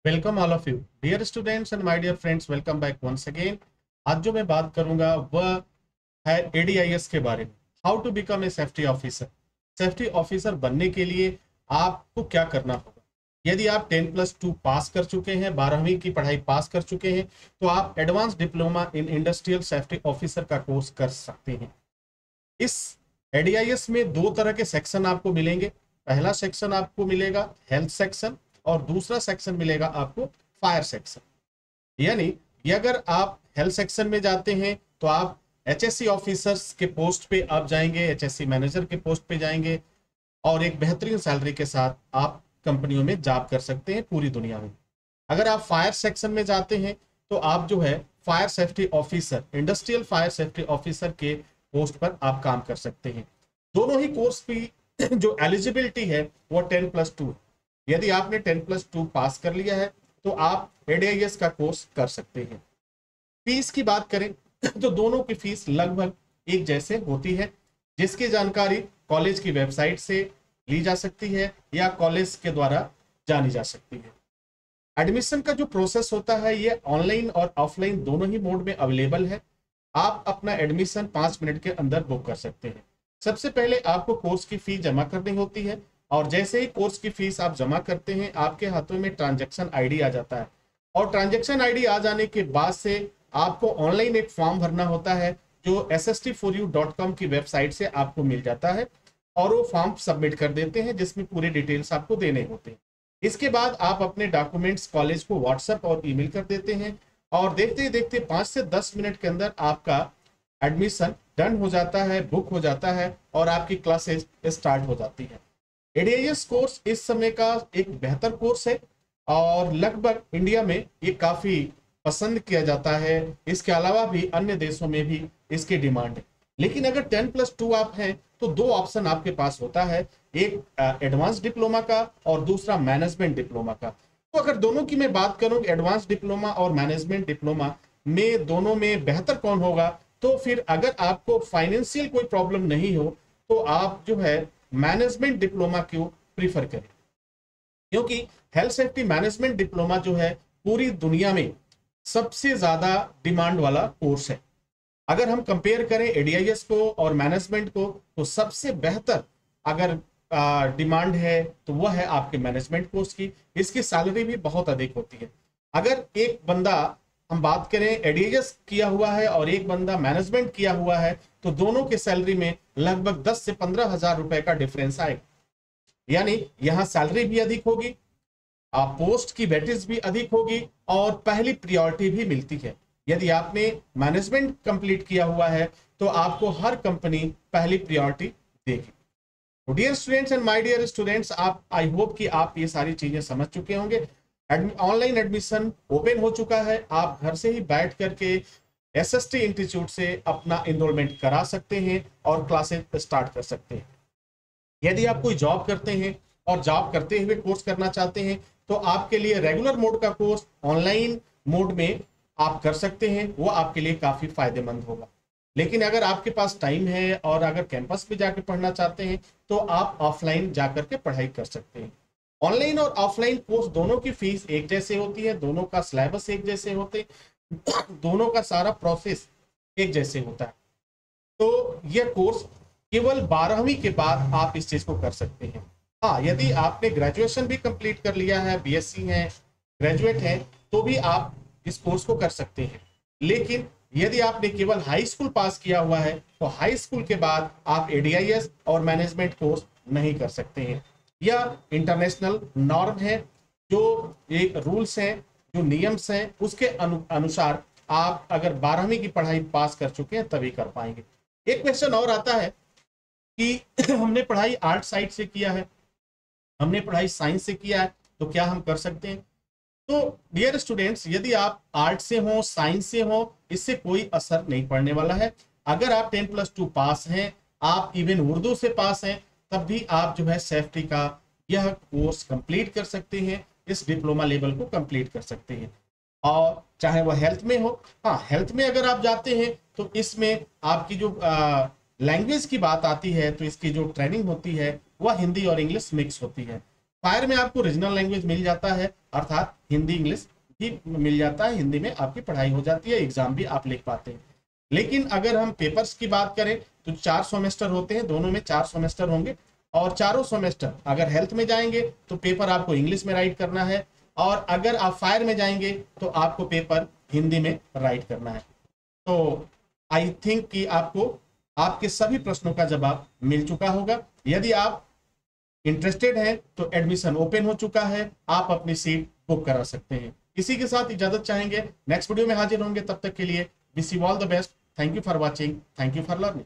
Welcome all of you dear students and my dear friends, welcome back once again. आज जो मैं बात करूंगा वह है एडीआईएस के बारे में। How to become a safety officer. Safety officer बनने के लिए आपको क्या करना होगा। यदि आप 10+2 पास कर चुके हैं, 12वीं की पढ़ाई पास कर चुके हैं, तो आप advance diploma in industrial safety officer का कोर्स कर सकते हैं। इस एडीआईएस में दो तरह के सेक्शन आपको मिलेंगे। पहला सेक्शन आपको मिलेगा हेल्थ सेक्शन और दूसरा सेक्शन मिलेगा आपको फायर सेक्शन। यानी कि अगर आप हेल्थ सेक्शन में जाते हैं तो आप एचएससी ऑफिसर्स के पोस्ट पे आप जाएंगे, एचएससी मैनेजर के पोस्ट पे जाएंगे और एक बेहतरीन सैलरी के साथ आप कंपनियों में जॉब कर सकते हैं पूरी दुनिया में। अगर आप फायर सेक्शन में जाते हैं तो आप जो है fire safety officer, industrial fire safety officer के पोस्ट पर आप काम कर सकते हैं। दोनों ही कोर्स की जो एलिजिबिलिटी है वो 10+2 है। यदि आपने 10+2 पास कर लिया है तो आप एडीआईएस का कोर्स कर सकते हैं। फीस की बात करें तो दोनों की फीस लगभग एक जैसे होती है, जिसकी जानकारी कॉलेज की वेबसाइट से ली जा सकती है या कॉलेज के द्वारा जानी जा सकती है। एडमिशन का जो प्रोसेस होता है ये ऑनलाइन और ऑफलाइन दोनों ही मोड में अवेलेबल है। आप अपना एडमिशन 5 मिनट के अंदर बुक कर सकते हैं। सबसे पहले आपको कोर्स की फी जमा करनी होती है और जैसे ही कोर्स की फीस आप जमा करते हैं आपके हाथों में ट्रांजैक्शन आईडी आ जाता है और ट्रांजैक्शन आईडी आ जाने के बाद से आपको ऑनलाइन एक फॉर्म भरना होता है जो sst4u.com की वेबसाइट से आपको मिल जाता है और वो फॉर्म सबमिट कर देते हैं जिसमें पूरे डिटेल्स आपको देने होते हैं। इसके बाद आप अपने डॉक्यूमेंट्स कॉलेज को व्हाट्सएप और ईमेल कर देते हैं और देखते ही देखते 5 से 10 मिनट के अंदर आपका एडमिशन डन हो जाता है, बुक हो जाता है और आपकी क्लासेस स्टार्ट हो जाती है। एडीआईएस कोर्स इस समय का एक बेहतर कोर्स है और लगभग इंडिया में ये काफी पसंद किया जाता है। इसके अलावा भी अन्य देशों में भी इसकी डिमांड है। लेकिन अगर 10+2 आप हैं तो दो ऑप्शन आपके पास होता है, एक एडवांस डिप्लोमा का और दूसरा मैनेजमेंट डिप्लोमा का। तो अगर दोनों की मैं बात करूं एडवांस डिप्लोमा और मैनेजमेंट डिप्लोमा में दोनों में बेहतर कौन होगा, तो फिर अगर आपको फाइनेंशियल कोई प्रॉब्लम नहीं हो तो आप जो है मैनेजमेंट डिप्लोमा को प्रीफर करें, क्योंकि हेल्थ सेफ्टी मैनेजमेंट डिप्लोमा जो है पूरी दुनिया में सबसे ज्यादा डिमांड वाला कोर्स है। अगर हम कंपेयर करें एडीआईएस को और मैनेजमेंट को तो सबसे बेहतर अगर डिमांड है तो वह है आपके मैनेजमेंट कोर्स की। इसकी सैलरी भी बहुत अधिक होती है। अगर एक बंदा, हम बात करें एडीआईएस किया हुआ है और एक बंदा मैनेजमेंट किया हुआ है, तो दोनों की सैलरी में लगभग 10 से 15 हजार रुपए का डिफरेंस आएगा। यानी यहां सैलरी भी अधिक होगी, पोस्ट की वेटेज भी अधिक होगी और पहली प्रायोरिटी भी मिलती है। यदि आपने मैनेजमेंट कंप्लीट किया हुआ है तो आपको हर कंपनी पहली प्रायोरिटी देगी। तो dear students and my dear students, आप आई होप कि आप ये सारी चीजें समझ चुके होंगे। ऑनलाइन एडमिशन ओपन हो चुका है, आप घर से ही बैठ करके एसएसटी इंस्टीट्यूट से अपना एनरोलमेंट करा सकते हैं और क्लासेस स्टार्ट कर सकते हैं। यदि आप कोई जॉब करते हैं और जॉब करते हुए कोर्स करना चाहते हैं तो आपके लिए रेगुलर मोड का कोर्स ऑनलाइन मोड में आप कर सकते हैं, वो आपके लिए काफी फायदेमंद होगा। लेकिन अगर आपके पास टाइम है और अगर कैंपस पे जाकर पढ़ना चाहते हैं तो आप ऑफलाइन जाकर के पढ़ाई कर सकते हैं। ऑनलाइन और ऑफलाइन कोर्स दोनों की फीस एक जैसे होती है, दोनों का सिलेबस एक जैसे होते, दोनों का सारा प्रोसेस एक जैसे होता है। तो यह कोर्स केवल 12वीं के बाद आप इस चीज को कर सकते हैं। हाँ, यदि आपने ग्रेजुएशन भी कंप्लीट कर लिया है, बीएससी है, ग्रेजुएट है, तो भी आप इस कोर्स को कर सकते हैं। लेकिन यदि आपने केवल हाई स्कूल पास किया हुआ है तो हाई स्कूल के बाद आप एडीआईएस और मैनेजमेंट कोर्स नहीं कर सकते हैं। यह इंटरनेशनल नॉर्म है, जो एक रूल्स हैं, जो नियम्स हैं, उसके अनुसार आप अगर 12वीं की पढ़ाई पास कर चुके हैं तभी कर पाएंगे। एक क्वेश्चन और आता है कि हमने पढ़ाई आर्ट साइड से किया है, हमने पढ़ाई साइंस से किया है, तो क्या हम कर सकते हैं? तो डियर स्टूडेंट्स, यदि आप आर्ट से हो, साइंस से हो, इससे कोई असर नहीं पड़ने वाला है। अगर आप 10+2 पास हैं, आप इवन उर्दू से पास हैं, तब भी आप जो है सेफ्टी का यह कोर्स कंप्लीट कर सकते हैं, इस डिप्लोमा लेवल को कंप्लीट कर सकते हैं। और चाहे वह हेल्थ में हो, हाँ हेल्थ में अगर आप जाते हैं तो इसमें आपकी जो लैंग्वेज की बात आती है तो इसकी जो ट्रेनिंग होती है वह हिंदी और इंग्लिश मिक्स होती है। फायर में आपको रीजनल लैंग्वेज मिल जाता है, अर्थात हिंदी इंग्लिश भी मिल जाता है, हिंदी में आपकी पढ़ाई हो जाती है, एग्जाम भी आप लिख पाते हैं। लेकिन अगर हम पेपर्स की बात करें तो 4 सेमेस्टर होते हैं, दोनों में 4 सेमेस्टर होंगे, और चारों सेमेस्टर अगर हेल्थ में जाएंगे तो पेपर आपको इंग्लिश में राइट करना है, और अगर आप फायर में जाएंगे तो आपको पेपर हिंदी में राइट करना है। तो आई थिंक कि आपको आपके सभी प्रश्नों का जवाब मिल चुका होगा। यदि आप इंटरेस्टेड हैं तो एडमिशन ओपन हो चुका है, आप अपनी सीट बुक करा सकते हैं। इसी के साथ इजाजत चाहेंगे, नेक्स्ट वीडियो में हाजिर होंगे, तब तक के लिए wish you all the best. Thank you for watching, thank you for learning.